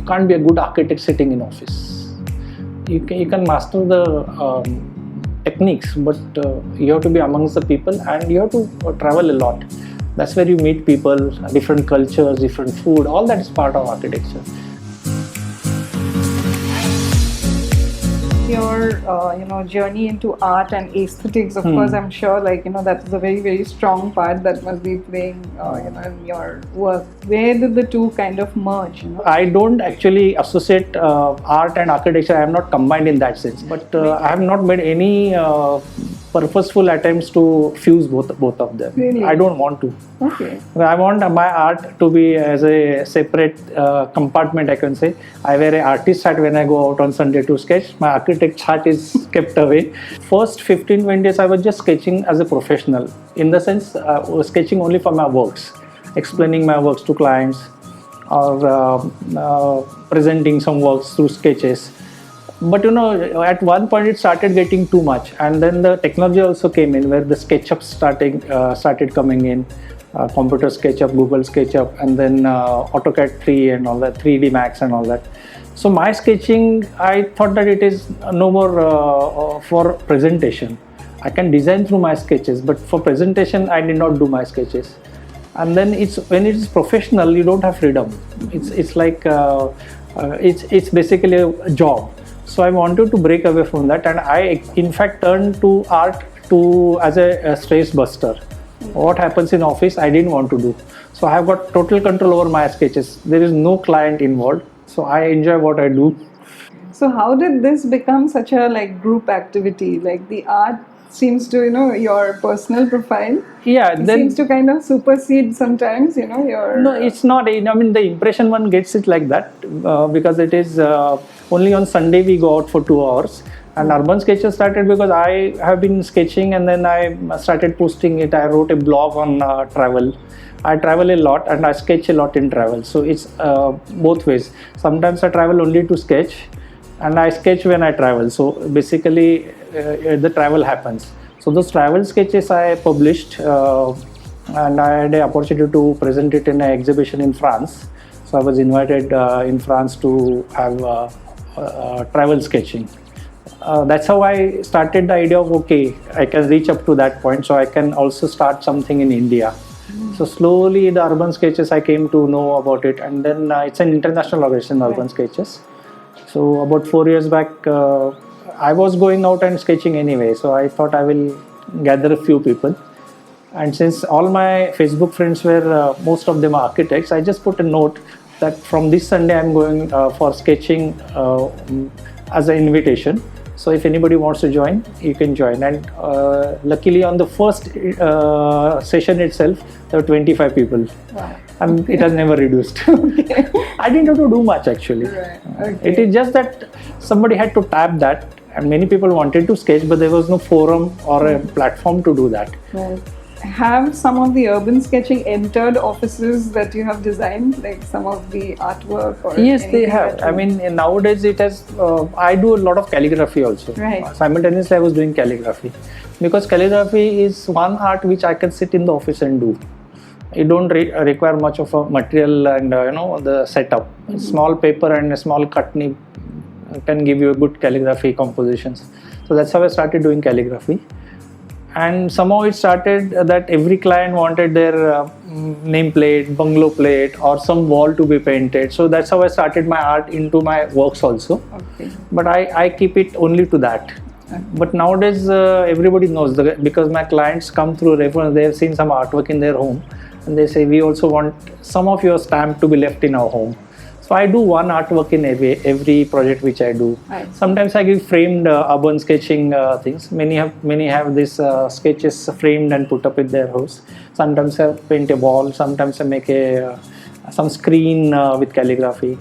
You can't be a good architect sitting in office. You can master the techniques, but you have to be amongst the people, and you have to travel a lot. That's where you meet people, different cultures, different food. All that is part of architecture. Your journey into art and aesthetics, of course, I'm sure that is a very, very strong part that must be playing in your work. Where did the two kind of merge? I don't actually associate art and architecture. I am not combined in that sense, but I have not made any purposeful attempts to fuse both of them. Really? I don't want to. Okay. I want my art to be as a separate compartment, I can say. I wear an artist hat when I go out on Sunday to sketch. My architect hat is kept away. First 15-20 days I was just sketching as a professional. In the sense, sketching only for my works, explaining my works to clients, or presenting some works through sketches. But at one point it started getting too much, and then the technology also came in, where the SketchUp started coming in, computer SketchUp, Google SketchUp, and then AutoCAD 3 and all that, 3D Max and all that. So my sketching, I thought that it is no more for presentation. I can design through my sketches, but for presentation I did not do my sketches. And then when it is professional, you don't have freedom. It's like it's basically a job. So I wanted to break away from that, and I in fact turned to art as a stress buster. What happens in office I didn't want to do. So I have got total control over my sketches. There is no client involved. So I enjoy what I do. So how did this become such a group activity? Like the art seems to, your personal profile. Yeah, it seems to kind of supersede sometimes, your... No, it's not. I mean, the impression one gets it like that because it is only on Sunday we go out for 2 hours. And Urban Sketches started because I have been sketching, and then I started posting it. I wrote a blog on travel. I travel a lot and I sketch a lot in travel. So it's both ways. Sometimes I travel only to sketch, and I sketch when I travel. So basically the travel happens. So those travel sketches I published, and I had the opportunity to present it in an exhibition in France. So I was invited in France to have travel sketching. That's how I started the idea of, okay, I can reach up to that point, so I can also start something in India. So slowly the Urban Sketches, I came to know about it, and then it's an international organization, Urban Sketches. So about 4 years back, I was going out and sketching anyway, so I thought I will gather a few people. And since all my Facebook friends were, most of them are architects, I just put a note that from this Sunday I'm going for sketching as an invitation. So if anybody wants to join, you can join. And luckily on the first session itself, there were 25 people. Wow. And it has never reduced. Okay. I didn't have to do much actually. Right. Okay. It is just that somebody had to tap that, and many people wanted to sketch, but there was no forum or a platform to do that. Right. Have some of the urban sketching entered offices that you have designed, like some of the artwork? Or yes, they have. I mean, nowadays it has. I do a lot of calligraphy also. Right. Simultaneously, I was doing calligraphy, because calligraphy is one art which I can sit in the office and do. You don't require much of a material and the setup. Mm-hmm. Small paper and a small cut nib can give you a good calligraphy compositions. So that's how I started doing calligraphy. And somehow it started that every client wanted their nameplate, bungalow plate, or some wall to be painted. So that's how I started my art into my works also. Okay. But I keep it only to that. Okay. But nowadays everybody knows, because my clients come through reference, they have seen some artwork in their home, and they say, we also want some of your stamp to be left in our home. So I do one artwork in every project which I do. Right. Sometimes I give framed urban sketching things. Many have these sketches framed and put up in their house. Sometimes I paint a wall. Sometimes I make some screen with calligraphy.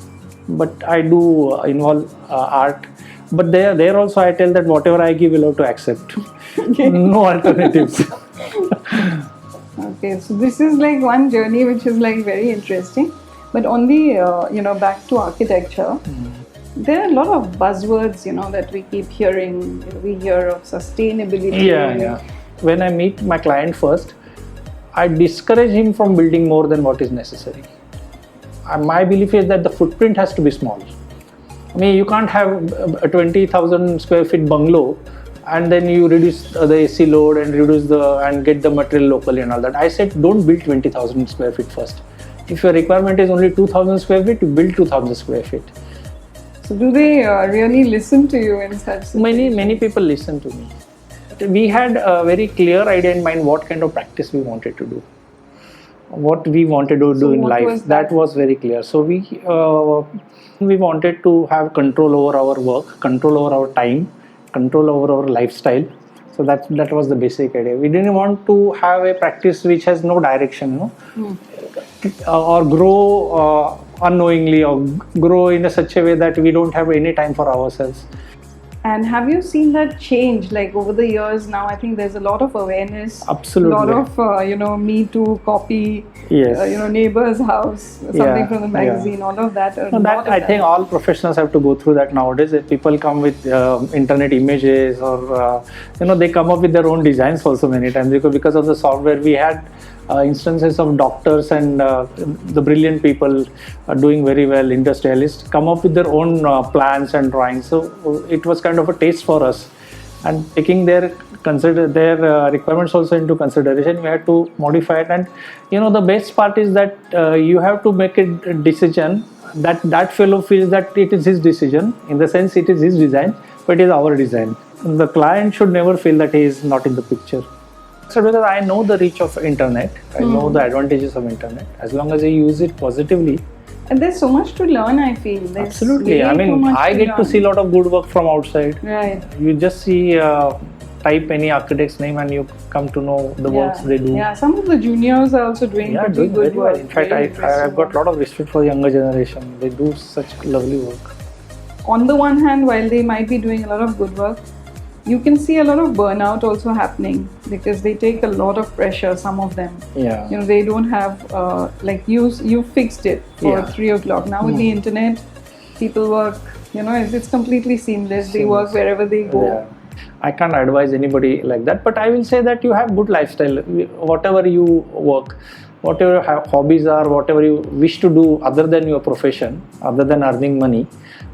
But I do involve art. But there also I tell that whatever I give, you'll have to accept. Okay. No alternatives. Okay, so this is like one journey which is like very interesting. But on the, back to architecture, there are a lot of buzzwords, that we keep hearing. We hear of sustainability. Yeah. When I meet my client first, I discourage him from building more than what is necessary. my belief is that the footprint has to be small. I mean, you can't have a 20,000 square feet bungalow and then you reduce the AC load and and get the material locally and all that. I said, don't build 20,000 square feet first. If your requirement is only 2,000 square feet, you build 2,000 square feet. So do they really listen to you in such situations? Many people listen to me. We had a very clear idea in mind what kind of practice we wanted to do, what we wanted to do in life. That was very clear. So we wanted to have control over our work, control over our time, control over our lifestyle. So that was the basic idea. We didn't want to have a practice which has no direction, or grow unknowingly, or grow in such a way that we don't have any time for ourselves. And have you seen that change, like over the years now? I think there's a lot of awareness. Absolutely. A lot of, Me Too, copy, yes. Neighbor's house, something from the magazine, all of that. I think all professionals have to go through that nowadays. People come with internet images, or, they come up with their own designs also many times, because of the software. We had instances of doctors and the brilliant people doing very well, industrialists, come up with their own plans and drawings. So it was kind of a taste for us, and taking their requirements also into consideration, we had to modify it. And the best part is that you have to make a decision that fellow feels that it is his decision, in the sense it is his design, but it is our design. The client should never feel that he is not in the picture. So because I know the reach of internet, I know the advantages of internet. As long as you use it positively. And there's so much to learn, I feel. There's absolutely. I mean, I get to see a lot of good work from outside. Right. You just see, type any architect's name and you come to know the works they do. Yeah, some of the juniors are also doing pretty good work. In fact, I've got a lot of respect for the younger generation. They do such lovely work. On the one hand, while they might be doing a lot of good work, you can see a lot of burnout also happening, because they take a lot of pressure, some of them. Yeah. They don't have, like you fixed it for 3 o'clock. Now with the internet, people work, it's completely seamless. They work wherever they go. Yeah. I can't advise anybody like that, but I will say that you have good lifestyle. Whatever you work, whatever your hobbies are, whatever you wish to do other than your profession, other than earning money,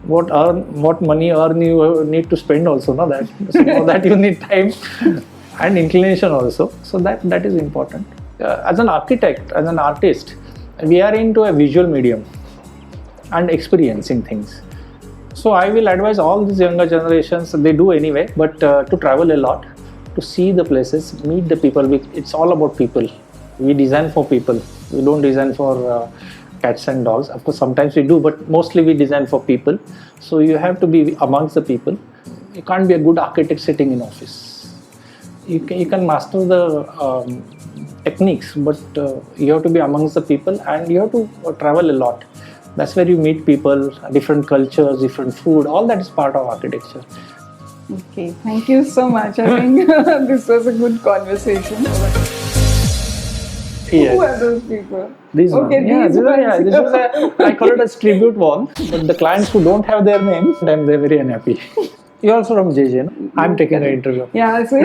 what money you need to spend also, that for that you need time and inclination also. So that is important. As an architect, as an artist, we are into a visual medium and experiencing things. So I will advise all these younger generations, they do anyway, but to travel a lot, to see the places, meet the people. It's all about people. We design for people. We don't design for cats and dogs. Of course, sometimes we do, but mostly we design for people. So you have to be amongst the people. You can't be a good architect sitting in office. You can master the techniques, but you have to be amongst the people, and you have to travel a lot. That's where you meet people, different cultures, different food. All that is part of architecture. Okay, thank you so much. I think this was a good conversation. Yes. Who are those people? These ones. I call it a tribute wall. But the clients who don't have their name, then they're very unhappy. You're also from JJ, no? I'm taking an interview. Yeah, so